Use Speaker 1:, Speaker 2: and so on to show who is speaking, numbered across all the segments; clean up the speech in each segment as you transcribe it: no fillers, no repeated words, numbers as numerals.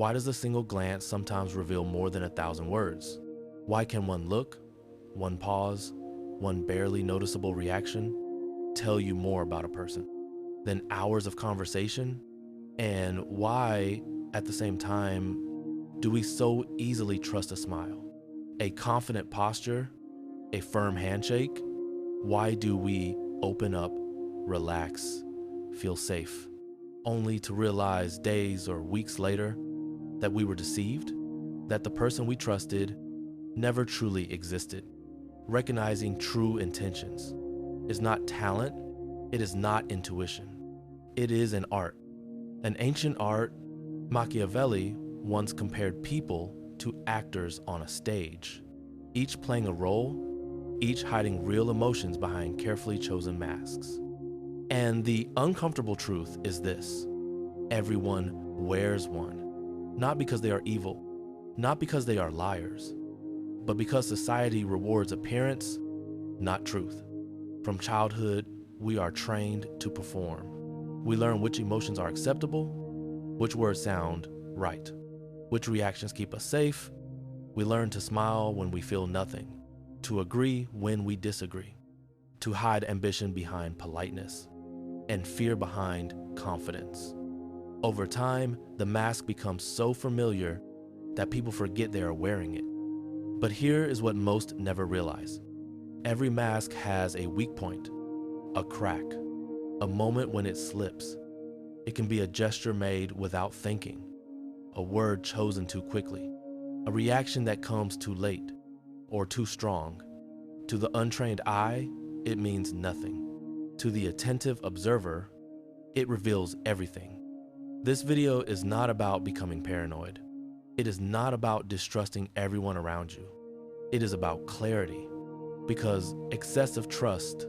Speaker 1: Why does a single glance sometimes reveal more than 1,000 words? Why can one look, one pause, one barely noticeable reaction tell you more about a person than hours of conversation? And why, at the same time, do we so easily trust a smile, a confident posture, a firm handshake? Why do we open up, relax, feel safe, only to realize days or weeks later that we were deceived, that the person we trusted never truly existed? Recognizing true intentions is not talent, it is not intuition. It is an art. An ancient art. Machiavelli once compared people to actors on a stage, each playing a role, each hiding real emotions behind carefully chosen masks. And the uncomfortable truth is this: everyone wears one, not because they are evil, not because they are liars, but because society rewards appearance, not truth. From childhood, we are trained to perform. We learn which emotions are acceptable, which words sound right, which reactions keep us safe. We learn to smile when we feel nothing, to agree when we disagree, to hide ambition behind politeness, and fear behind confidence. Over time, the mask becomes so familiar that people forget they are wearing it. But here is what most never realize. Every mask has a weak point, a crack, a moment when it slips. It can be a gesture made without thinking, a word chosen too quickly, a reaction that comes too late or too strong. To the untrained eye, it means nothing. To the attentive observer, it reveals everything. This video is not about becoming paranoid. It is not about distrusting everyone around you. It is about clarity, because excessive trust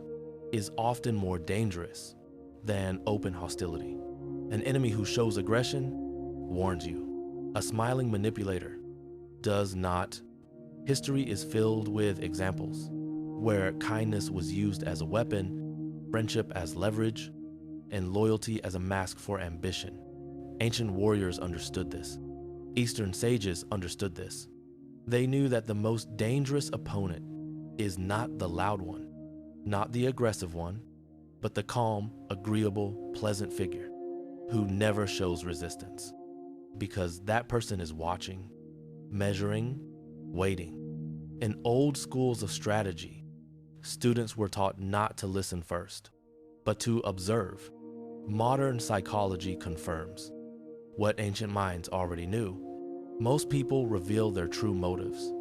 Speaker 1: is often more dangerous than open hostility. An enemy who shows aggression warns you. A smiling manipulator does not. History is filled with examples where kindness was used as a weapon, friendship as leverage, and loyalty as a mask for ambition. Ancient warriors understood this. Eastern sages understood this. They knew that the most dangerous opponent is not the loud one, not the aggressive one, but the calm, agreeable, pleasant figure who never shows resistance, because that person is watching, measuring, waiting. In old schools of strategy, students were taught not to listen first, but to observe. Modern psychology confirms what ancient minds already knew. Most people reveal their true motives,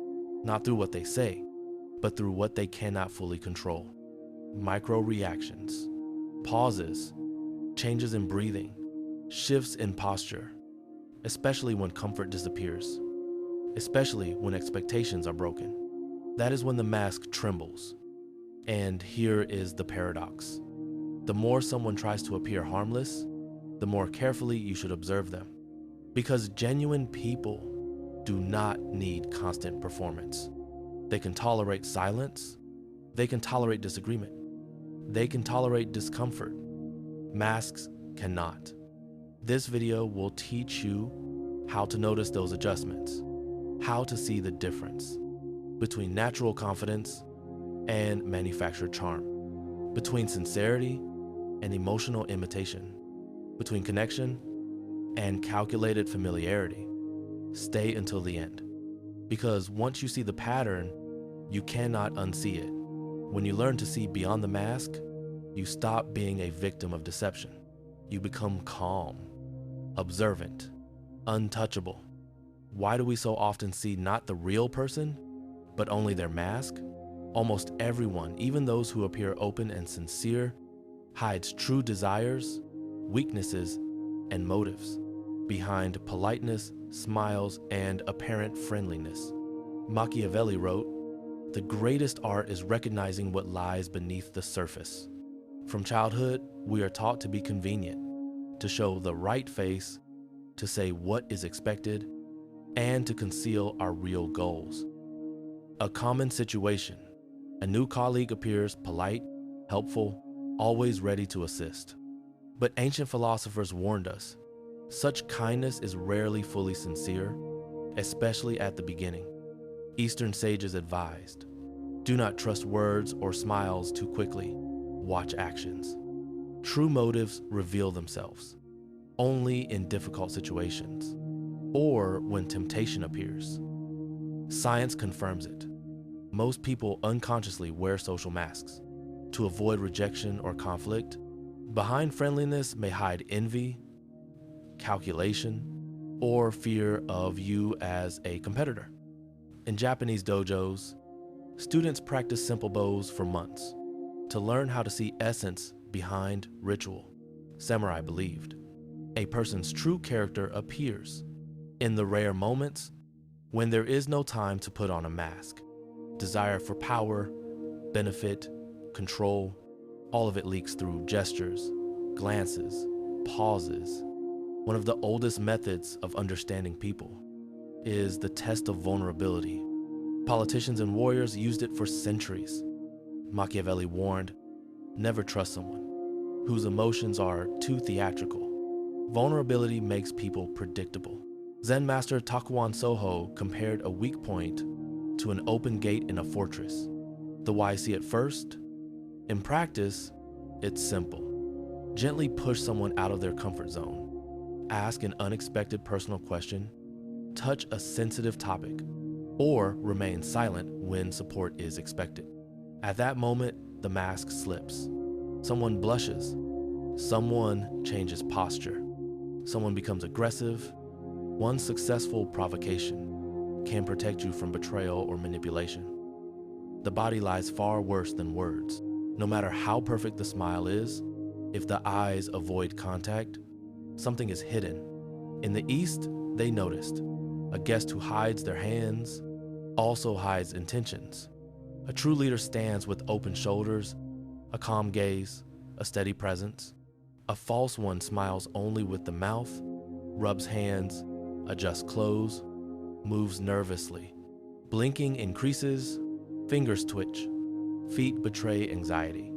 Speaker 1: not through what they say, but through what they cannot fully control. Micro reactions, pauses, changes in breathing, shifts in posture, especially when comfort disappears, especially when expectations are broken. That is when the mask trembles. And here is the paradox. The more someone tries to appear harmless, the more carefully you should observe them. Because genuine people do not need constant performance. They can tolerate silence. They can tolerate disagreement. They can tolerate discomfort. Masks cannot. This video will teach you how to notice those adjustments, how to see the difference between natural confidence and manufactured charm, between sincerity and emotional imitation, between connection and calculated familiarity. Stay until the end, because once you see the pattern, you cannot unsee it. When you learn to see beyond the mask, you stop being a victim of deception. You become calm, observant, untouchable. Why do we so often see not the real person, but only their mask? Almost everyone, even those who appear open and sincere, hides true desires, weaknesses, and motives behind politeness, smiles, and apparent friendliness. Machiavelli wrote, "The greatest art is recognizing what lies beneath the surface." From childhood, we are taught to be convenient, to show the right face, to say what is expected, and to conceal our real goals. A common situation: a new colleague appears polite, helpful, always ready to assist. But ancient philosophers warned us, Such kindness is rarely fully sincere, especially at the beginning. Eastern sages advised, do not trust words or smiles too quickly. Watch actions. True motives reveal themselves only in difficult situations or when temptation appears. Science confirms it. Most people unconsciously wear social masks to avoid rejection or conflict. Behind friendliness may hide envy, calculation, or fear of you as a competitor. In Japanese dojos, students practice simple bows for months to learn how to see essence behind ritual. Samurai believed a person's true character appears in the rare moments when there is no time to put on a mask. Desire for power, benefit, control, all of it leaks through gestures, glances, pauses. One of the oldest methods of understanding people is the test of vulnerability. Politicians and warriors used it for centuries. Machiavelli warned, never trust someone whose emotions are too theatrical. Vulnerability makes people predictable. Zen master Takuan Soho compared a weak point to an open gate in a fortress. The wise see it first. In practice, it's simple. Gently push someone out of their comfort zone. Ask an unexpected personal question. Touch a sensitive topic. Or remain silent when support is expected. At that moment, the mask slips. Someone blushes. Someone changes posture. Someone becomes aggressive. One successful provocation can protect you from betrayal or manipulation. The body lies far worse than words. No matter how perfect the smile is, if the eyes avoid contact, something is hidden. In the East, they noticed. A guest who hides their hands also hides intentions. A true leader stands with open shoulders, a calm gaze, a steady presence. A false one smiles only with the mouth, rubs hands, adjusts clothes, moves nervously. Blinking increases, fingers twitch, feet betray anxiety.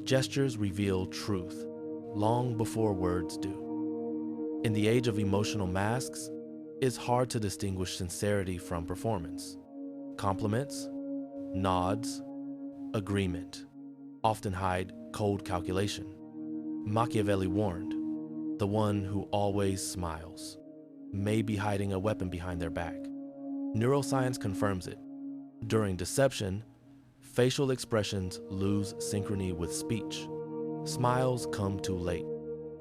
Speaker 1: Gestures reveal truth long before words do. In the age of emotional masks, it's hard to distinguish sincerity from performance. Compliments, nods, agreement often hide cold calculation. Machiavelli warned, the one who always smiles may be hiding a weapon behind their back. Neuroscience confirms it. During deception, facial expressions lose synchrony with speech. Smiles come too late.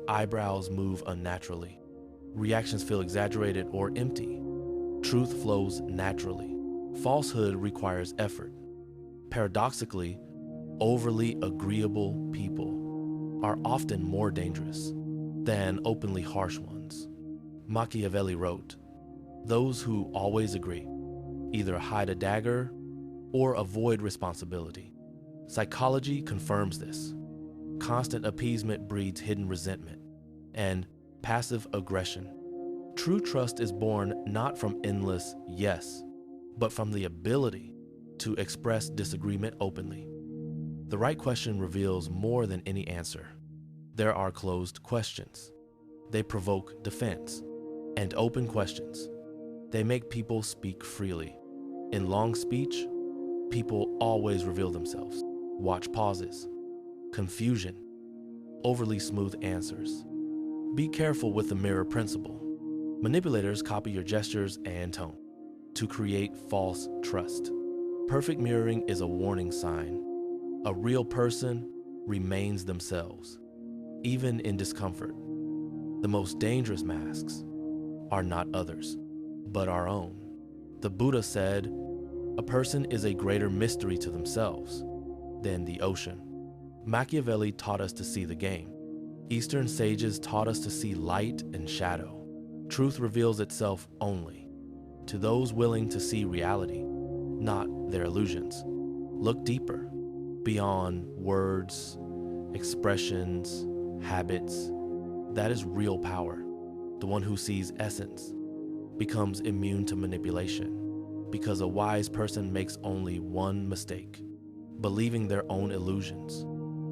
Speaker 1: Eyebrows move unnaturally. Reactions feel exaggerated or empty. Truth flows naturally. Falsehood requires effort. Paradoxically, overly agreeable people are often more dangerous than openly harsh ones. Machiavelli wrote, those who always agree either hide a dagger or avoid responsibility. Psychology confirms this. Constant appeasement breeds hidden resentment and passive aggression. True trust is born not from endless yes, but from the ability to express disagreement openly. The right question reveals more than any answer. There are closed questions. They provoke defense. And open questions. They make people speak freely. In long speech, people always reveal themselves. Watch pauses, confusion, overly smooth answers. Be careful with the mirror principle. Manipulators copy your gestures and tone to create false trust. Perfect mirroring is a warning sign. A real person remains themselves, even in discomfort. The most dangerous masks are not others, but our own. The Buddha said, a person is a greater mystery to themselves than the ocean. Machiavelli taught us to see the game. Eastern sages taught us to see light and shadow. Truth reveals itself only to those willing to see reality, not their illusions. Look deeper, beyond words, expressions, habits. That is real power. The one who sees essence becomes immune to manipulation because a wise person makes only one mistake, believing their own illusions.